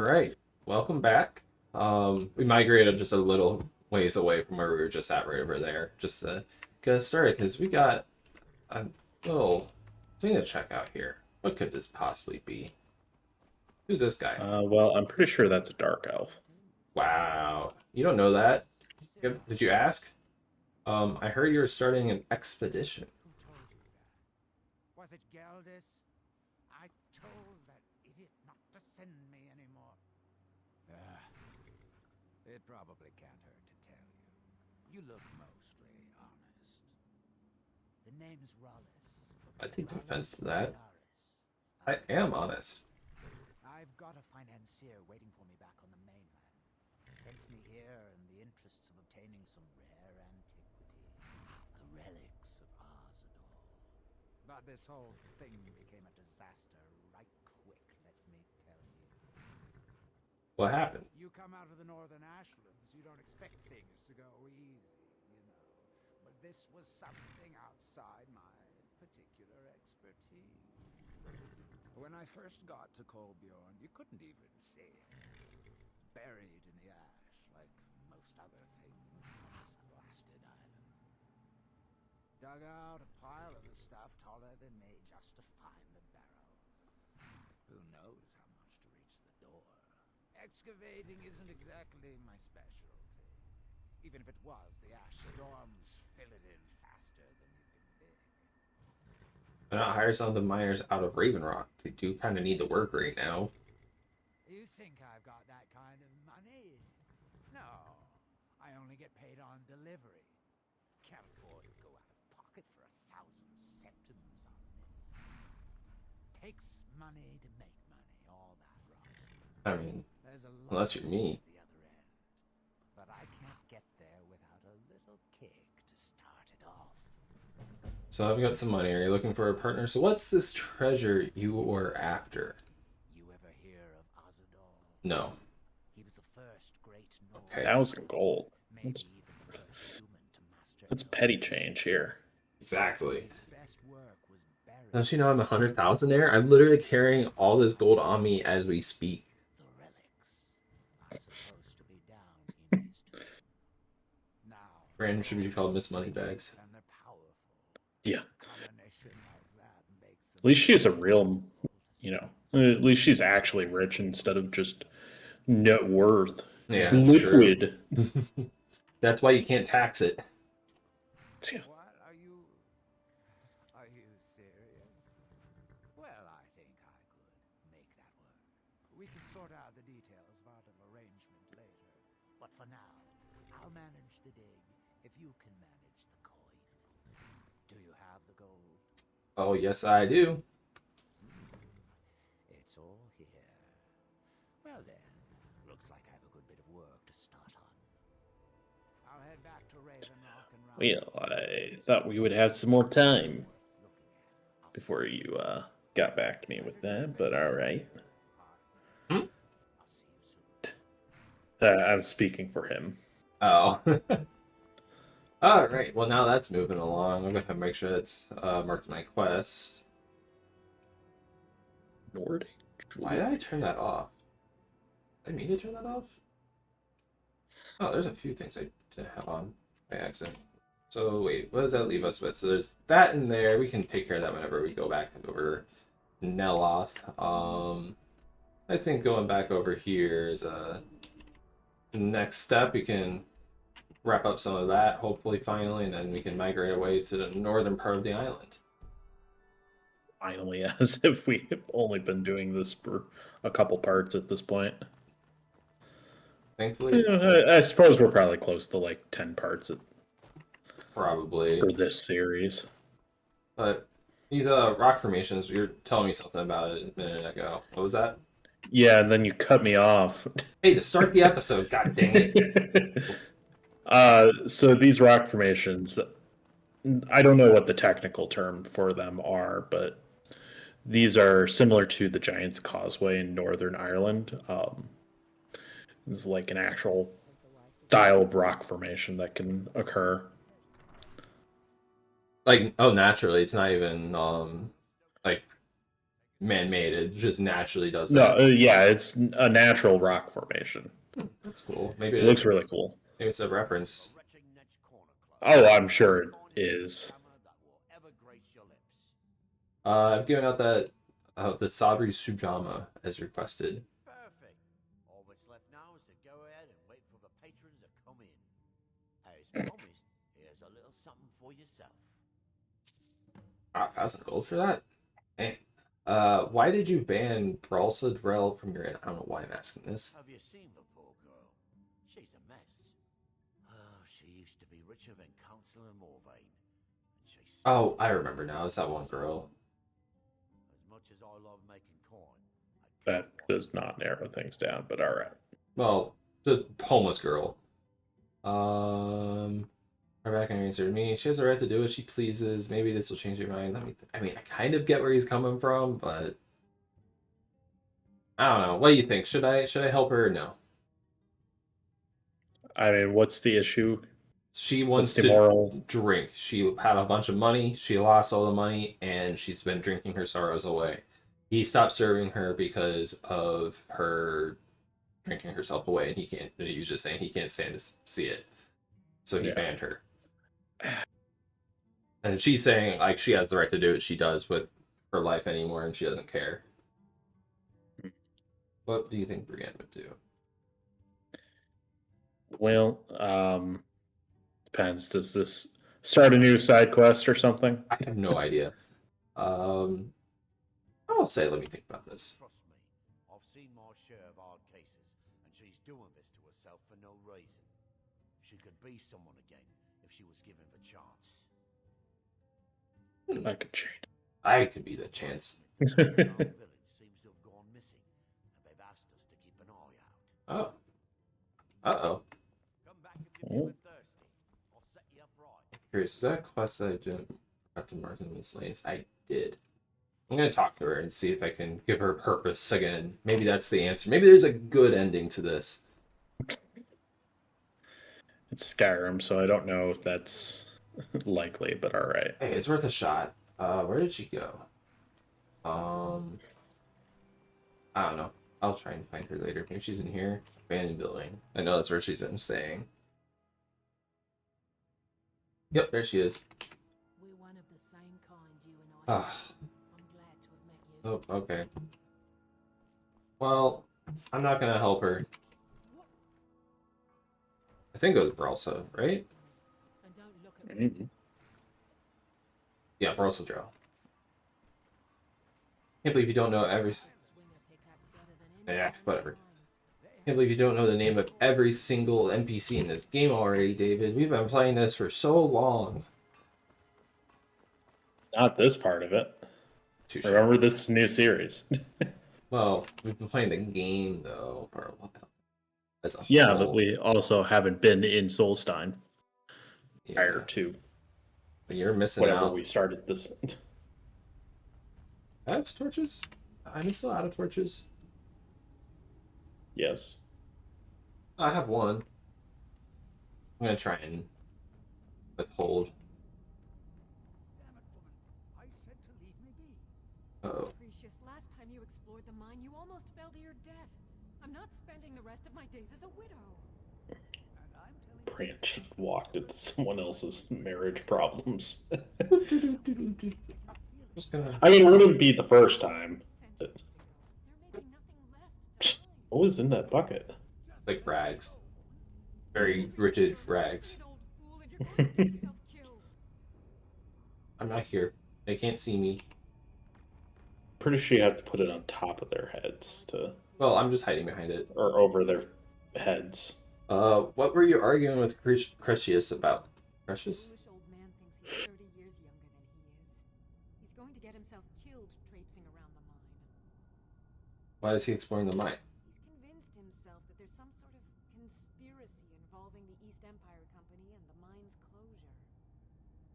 right, welcome back. We migrated just a little ways away from where we were just at, right over there, just to get us started, because we got a little thing to check out here. What could this possibly be? Who's this guy? Well, I'm pretty sure that's a dark elf. Wow, you don't know that? Did you ask? I heard you were starting an expedition. Who told you that? Was it Geldis? I told that idiot not to send me anymore. It probably can't hurt to tell you. You look mostly honest. The name's Rollis. I take no offense Rollis to that. Solaris. I am honest. I've got a financier waiting for me back on the mainland. Sent me here in the interests of obtaining some rare antiquities. The relics of Arzador. But this whole thing became a disaster right quick, let me tell you. What happened? You come out of the northern ashlands, you don't expect things to go easy, you know. But this was something outside my particular expertise. When I first got to Kolbjorn, you couldn't even see it. Buried in the ash, like most other things on this blasted island. Dug out a pile of the stuff taller than me just to find the barrow. Who knows how much to reach the door. Excavating isn't exactly my specialty. Even if it was, the ash storms fill it in faster than you can dig. Why not hire some of the miners out of Raven Rock? They do kind of need the work right now. You think I've got that kind of money? No, I only get paid on delivery. Can't afford to go out of pocket for 1,000 septims on this. Takes money to make money, all that rot. I mean, There's a lot unless you're me. at the other end, but I can't get there without a little kick to start it off. So I've got some money. Are you looking for a partner? So what's this treasure you were after? You ever hear of Arzador? No. He was the first great Nord. Okay. 1,000 gold. Maybe That's, even the first human to master that's it. petty change here. Exactly. His best work was buried. Don't you know I'm 100,000 there? I'm literally carrying all this gold on me as we speak. The relics are supposed to be down in his tomb. Now, Brand should be called Miss Moneybags. and they're powerful. Yeah. A combination like that makes them At least she's a real, at least she's actually rich instead of just net worth. Yeah, It's that's true. liquid. That's why you can't tax it. Yeah. What? Are you serious? Well, I think I could make that work. We can sort out the details of our little arrangement later. But for now, I'll manage the dig if you can manage the coin. Do you have the gold? Oh, yes, I do. It's all here. Well then, looks like I have a good bit of work to start on. I'll head back to Raven Rock and round Well, up some I gold. thought we would have some more time Looking at. before you got back to me with that, but all right. Hmm? I'll see you soon. I'm speaking for him. Oh. All right. Well, now that's moving along. I'm gonna make sure that's marked my quest. Nordic. Why did I turn that off? Did I mean to turn that off? Oh, there's a few things I did have on by accident. So wait, what does that leave us with? So there's that in there. We can take care of that whenever we go back over Neloth. I think going back over here is the next step. We can wrap up some of that, hopefully, finally, and then we can migrate away to the northern part of the island. Finally, as if we have only been doing this for a couple parts at this point. Thankfully, I suppose we're probably close to like 10 parts probably. for this series. But these rock formations, you were telling me something about it a minute ago. What was that? Yeah, and then you cut me off. Hey, to start the episode, god dang it. So these rock formations, I don't know what the technical term for them are, but these are similar to the Giant's Causeway in Northern Ireland. It's like an actual style of rock formation that can occur. Like, oh, naturally, it's not even like man-made. It just naturally does No, that. yeah, it's a natural rock formation. That's cool. Maybe It looks really cool. maybe it's a reference. Oh, I'm sure it is. I've given out that the Sabri Sujama as requested. Perfect. All that's left now is to go ahead and wait for the patrons to come in. As promised, here's a little something for yourself. 1,000 gold for that? Eh. Why did you ban Drell from your? I don't know why I'm asking this. Have you seen the poor girl? She's a mess. Oh, she used to be richer than Councillor Morvain. And she's Oh, I remember now. It's that one girl. as much as I love making coin. That does not narrow things down, but all right. Well, the homeless girl. Rebecca answered me. She has the right to do what she pleases. Maybe this will change your mind. I mean, I kind of get where he's coming from, but I don't know. What do you think? Should I help her or no? I mean, what's the issue? She wants What's the to moral? drink. She had a bunch of money. She lost all the money, and she's been drinking her sorrows away. He stopped serving her because of her drinking herself away, and he was just saying he can't stand to see it, so he banned her. And she's saying like she has the right to do what she does with her life anymore, and she doesn't care. What do you think Brienne would do? Well, depends. Does this start a new side quest or something? I have no idea. I'll say, let me think about this. Trust me, I've seen my share of hard cases, and she's doing this to herself for no reason. She could be someone again if she was given the chance. I could change. I could be the chance. Our village seems to have gone missing, and they've asked us to keep an eye out. Oh. Uh-oh. Come back if you're feeling thirsty. I'll set you up right. Curious, was that a quest that I didn't got to mark in these lanes? I did. I'm gonna talk to her and see if I can give her purpose again. Maybe that's the answer. Maybe there's a good ending to this. It's Skyrim, so I don't know if that's likely, but all right. Hey, it's worth a shot. Where did she go? I don't know. I'll try and find her later. Maybe she's in here. Abandoned building. I know that's where she's been staying. Yep, there she is. We're one of the same kind, you and I. Ah, I'm glad to have met you. oh, okay. Well, I'm not gonna help her. I think it was Brelsa, right? And don't look at me. Mhm. Yeah, Brelsa Drill. Can't believe you don't know every. Swing a pickaxe better than Yeah, anyone whatever. minds. Can't believe you don't know the name of every single NPC in this game already, David. We've been playing this for so long. Not this part of it. Touche. Remember, this new series. Well, we've been playing the game though for a while. As a Yeah, whole. but we also haven't been in Solstein prior Yeah, to but you're missing whenever out. we started this. I have torches. I'm still out of torches. Yes. I have one. I'm gonna try and withhold. Damn it, woman. I said to leave me be. Oh, Precious, last time you explored the mine, you almost fell to your death. I'm not spending the rest of my days as a widow. And I'm telling you, Branch walked into someone else's marriage problems. just gonna. I mean, it wouldn't be the first time. Centuries ago, there may be nothing left to find. What was in that bucket? Like rags. Very rigid rags. You're an old fool and you're going to get yourself killed. I'm not here. They can't see me. Pretty sure you have to put it on top of their heads Well, I'm just hiding behind it. or over their heads. What were you arguing with Crucius about? Precious? The foolish old man thinks he's 30 years younger than he is. He's going to get himself killed traipsing around the mine. Why is he exploring the mine? He's convinced himself that there's some sort of conspiracy involving the East Empire Company and the mine's closure.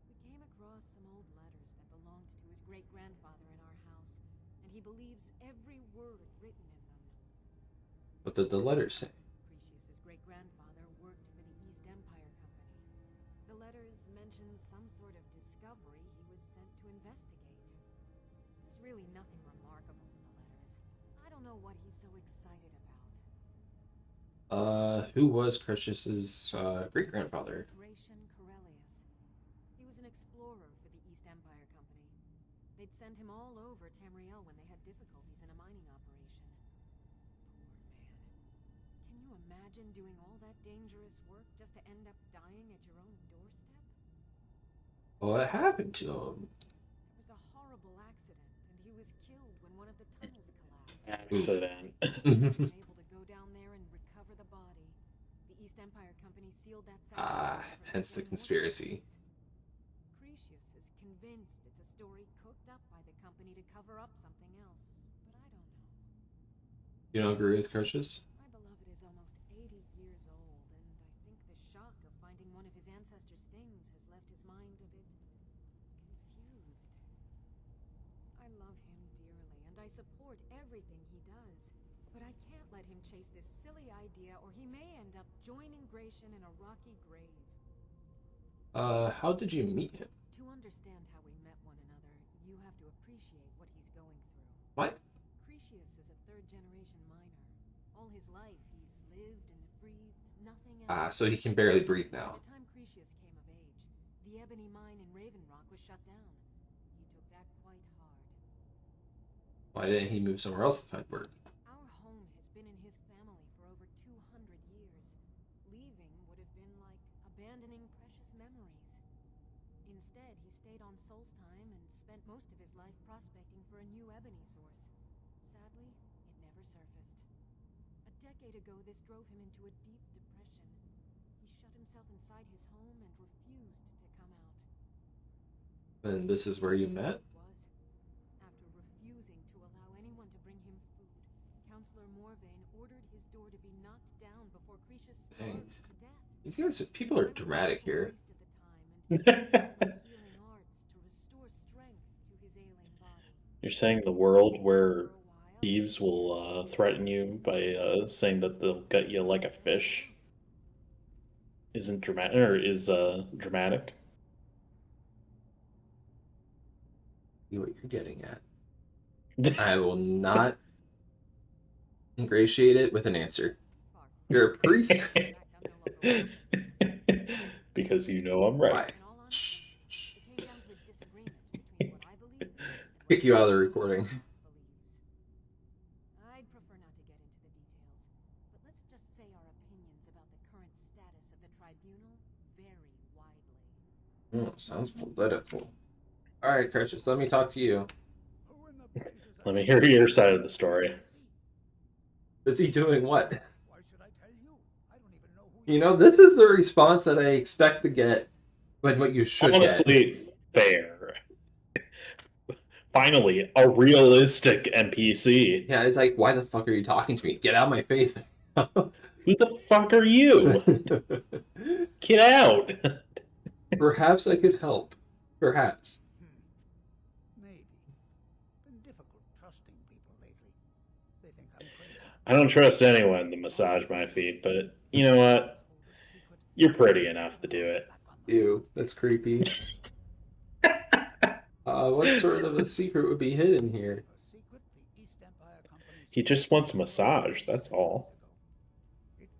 We came across some old letters that belonged to his great-grandfather in our house, and he believes every word written in them. What did the letters say? Precius's great-grandfather worked for the East Empire Company. The letters mention some sort of discovery he was sent to investigate. There's really nothing remarkable know what he's so excited about. Who was Crucius's great grandfather? Gratian Corellius. He was an explorer for the East Empire Company. They'd send him all over Tamriel when they had difficulties in a mining operation. Poor man. Can you imagine doing all that dangerous work just to end up dying at your own doorstep? What happened to him? There was a horrible accident, and he was killed when one of the tunnels collapsed. Accident. Unable to go down there and recover the body. The East Empire Company sealed that section. Hence the conspiracy. Cretius is convinced it's a story cooked up by the company to cover up something else, but I don't know. You don't agree with Crucius? My beloved is almost 80 years old, and I think the shock of finding one of his ancestors' things has left his mind a bit confused. I love him dearly, and I support everything he does. But I can't let him chase this silly idea, or he may end up joining Gratian in a rocky grave. How did you meet him? To understand how we met one another, you have to appreciate what he's going through. What? Cretius is a third-generation miner. All his life, he's lived and breathed nothing else. So he can barely breathe now. By the time Cretius came of age, the ebony mine in Raven Rock was shut down. He took that quite hard. Why didn't he move somewhere else to find work? Our home has been in his family for over 200 years. Leaving would have been like abandoning precious memories. Instead, he stayed on Solstheim and spent most of his life prospecting for a new ebony source. Sadly, it never surfaced. A decade ago, this drove him into a deep depression. He shut himself inside his home and refused to come out. And this is where you met? It was. After refusing to allow anyone to bring him food, Counselor Morvain ordered his door to be knocked down before Cretius Dang. starved to death. These guys, people are dramatic here. You're saying the world where thieves will threaten you by saying that they'll gut you like a fish isn't dramatic, or is dramatic? See what you're getting at. I will not ingratiate it with an answer. You're a priest? Because you know I'm right. Why? Shh, shh. Kick you out of the recording. I'd prefer not to get into the details, but let's just say our opinions about the current status of the tribunal vary widely. Sounds political. Alright, Crucius, let me talk to you. Let me hear your side of the story. Is he doing what? Why should I tell you? I don't even know who You know, this is the response that I expect to get when what you should Honestly, get. fair. Finally, a realistic NPC. Yeah, it's like, why the fuck are you talking to me? Get out of my face. Who the fuck are you? Get out. Perhaps I could help. Perhaps. Maybe. Been difficult trusting people lately. They think I'm crazy. I don't trust anyone to massage my feet, but you know what? You're pretty enough to do it. Ew, that's creepy. What sort of a secret would be hidden here? A secret the East Empire Company. He just wants a massage, that's all.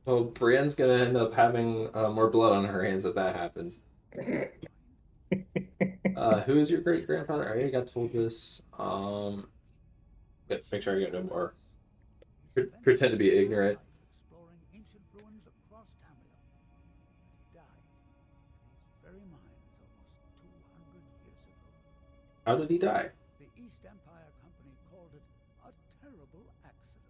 Well, Brienne's gonna end up having more blood on her hands if that happens. Who is your great grandfather? I already got told this. Make sure I get no more. Pretend to be ignorant. Exploring ancient ruins across Tamriel. He died in these very mines almost 200 years ago. How did he die? The East Empire Company called it a terrible accident,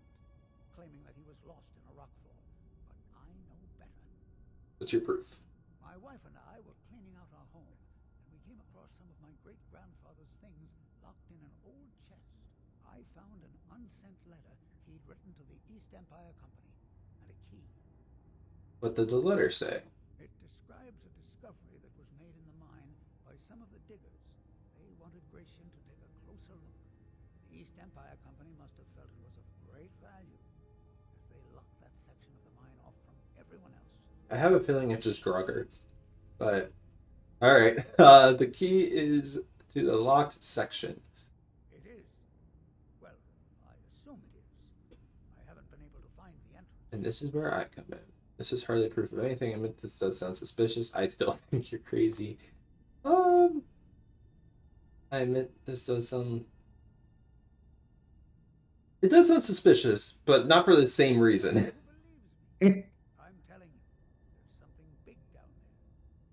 claiming that he was lost in a rockfall. But I know better. What's your proof? My wife and I were cleaning out our home, and we came across some of my great-grandfather's things locked in an old chest. I found an unsent letter he'd written to the East Empire Company, and a key. What did the letter say? It describes a discovery that was made in the mine by some of the diggers. They wanted Gratian to take a closer look. The East Empire Company must have felt it was of great value, as they locked that section of the mine off from everyone else. I have a feeling it's just Draugr. But, alright. The key is to the locked section. It is. Well, I assume it is. And this is where I come in. This is hardly proof of anything. I mean, this does sound suspicious. I still think you're crazy. I admit this does sound. It does sound suspicious, but not for the same reason. Who believes me? I'm telling you, there's something big down there.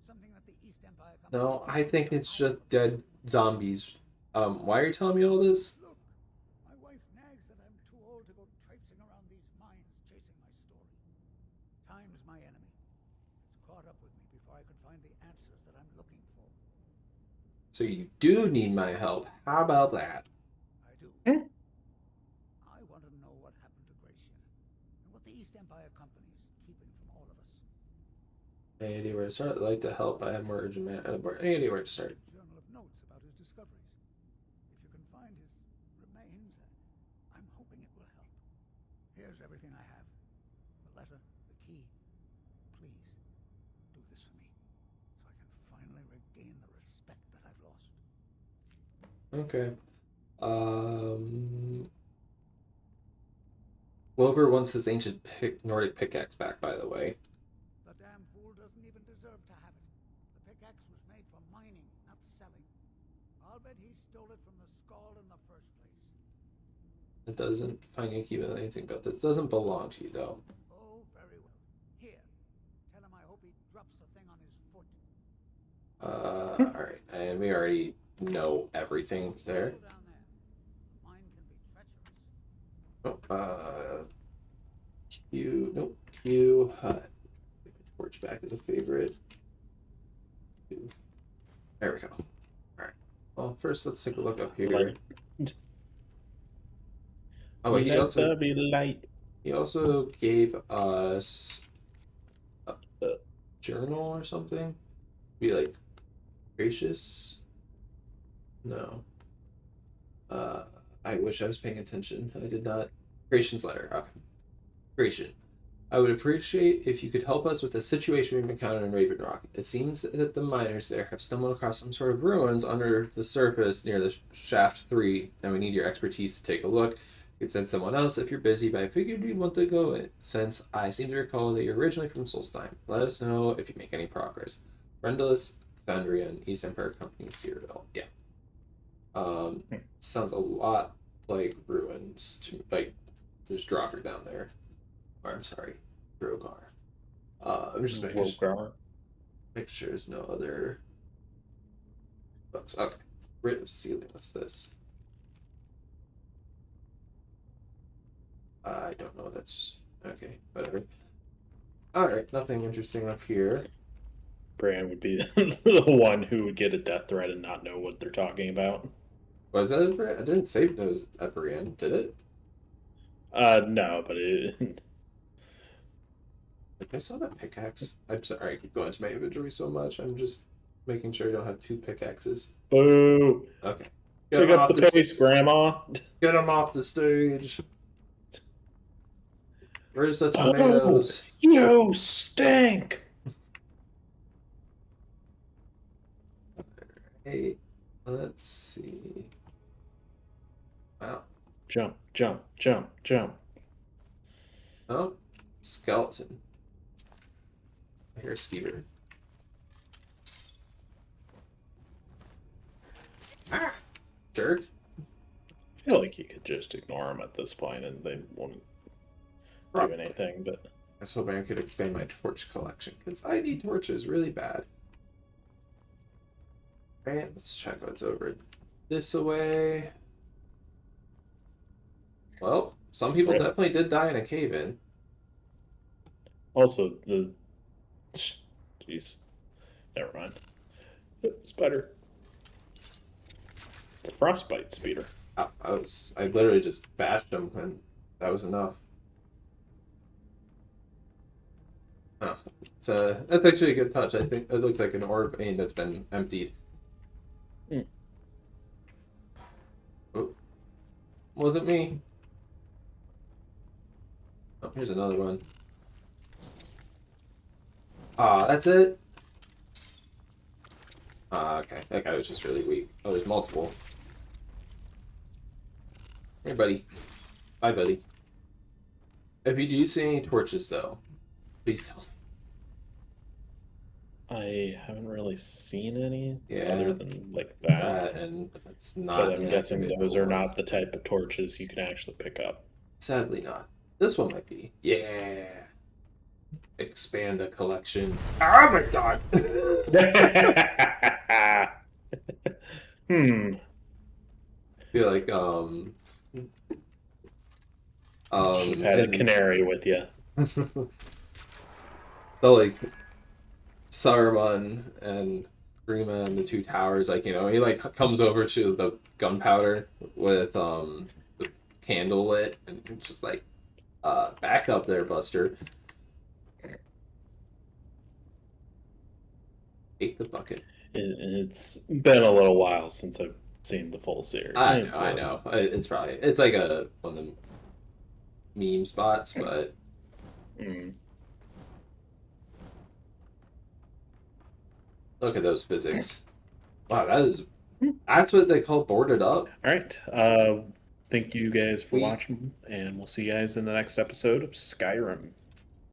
Something that the East Empire Company No, I can't think get it's out just of. dead zombies. Why are you telling me all this? Look, my wife nags that I'm too old to go traipsing around these mines chasing my story. Time's my enemy. It's caught up with me before I could find the answers that I'm looking for. So you do need my help. How about that? I do. I want to know what happened to Gracian and what the East Empire Company is keeping from all of us. Any idea where to start? I'd like to help. I have more urgent any idea where to start? Journal of notes about his discoveries. If you can find his remains, I'm hoping it will help. Here's everything I have. The letter, the key. Please, do this for me, so I can finally regain the respect that I've lost. Okay. Gopher wants his ancient Nordic pickaxe back, by the way. The damn fool doesn't even deserve to have it. The pickaxe was made for mining, not selling. I'll bet he stole it from the Skull in the first place. It doesn't find you keep anything about this. It doesn't belong to you, though. Oh, very well. Here, tell him I hope he drops the thing on his foot. Alright. And we already know everything there. Go down there. The mine can be treacherous. Oh, Q. Nope. Q. Torch back as a favorite. Q. There we go. Alright. Well, first let's take a look up here. Light. Oh, wait, Let there be light. he also gave us a journal or something. Be like gracious. No. I wish I was paying attention. I did not. Gratian's letter. Okay. Gratian. I would appreciate if you could help us with a situation we've encountered in Raven Rock. It seems that the miners there have stumbled across some sort of ruins under the surface near the Shaft 3, and we need your expertise to take a look. You could send someone else if you're busy, but I figured you'd want to go in, since I seem to recall that you're originally from Solstheim. Let us know if you make any progress. Rendalis, Fandrian, East Empire Company, Cyrodiil. Yeah. Sounds a lot like ruins to like there's Drocker down there. Or I'm sorry, Drogar. I'm just making make sure there's no other books. Okay. Writ of Sealing, what's this? I don't know what that's okay, whatever. Alright, nothing interesting up here. Bran would be the one who would get a death threat and not know what they're talking about. Was that at Brienne? I didn't say it was at Brienne, did it? No, but it. Like I saw that pickaxe. I'm sorry, I keep going to my inventory so much. I'm just making sure I don't have two pickaxes. Boo! Okay. Pick up the pace, Grandma. Get him off the stage. Where's the tomatoes? Oh, you stink! Hey, let's see. Wow. Jump, jump, jump, jump. Oh, skeleton. I hear a skeeter. Ah! Jerk. I feel like you could just ignore them at this point and they won't do anything, but... I was hoping I could expand my torch collection, because I need torches really bad. Alright, let's check what's over this way. Well, some people definitely did die in a cave-in. Also, the... Jeez. Never mind. Spider. The frostbite speeder. I literally just bashed them and that was enough. Oh, that's actually a good touch. I think it looks like an orb vein that's been emptied. Oh, wasn't me. Oh, here's another one. Ah, that's it. Ah, okay. That guy was just really weak. Oh, there's multiple. Hey, buddy. Bye, buddy. If you do see any torches, though, please tell me. I haven't really seen any Yeah. other than like that. And it's not. But I'm an guessing activated those are reward. not the type of torches you can actually pick up. Sadly, not. This one might be. Yeah. Expand the collection. Oh my god. Hmm. I feel like Should have had a and- canary with you. So like Saruman and Grima and the two towers, like, you know, he like comes over to the gunpowder with the candle lit and it's just like back up there, Buster. Take the bucket. It's been a little while since I've seen the full series. I know. It's like a one of the meme spots, but Mm. look at those physics. Wow, that's what they call boarded up. All right. Thank you guys for We- watching, and we'll see you guys in the next episode of Skyrim.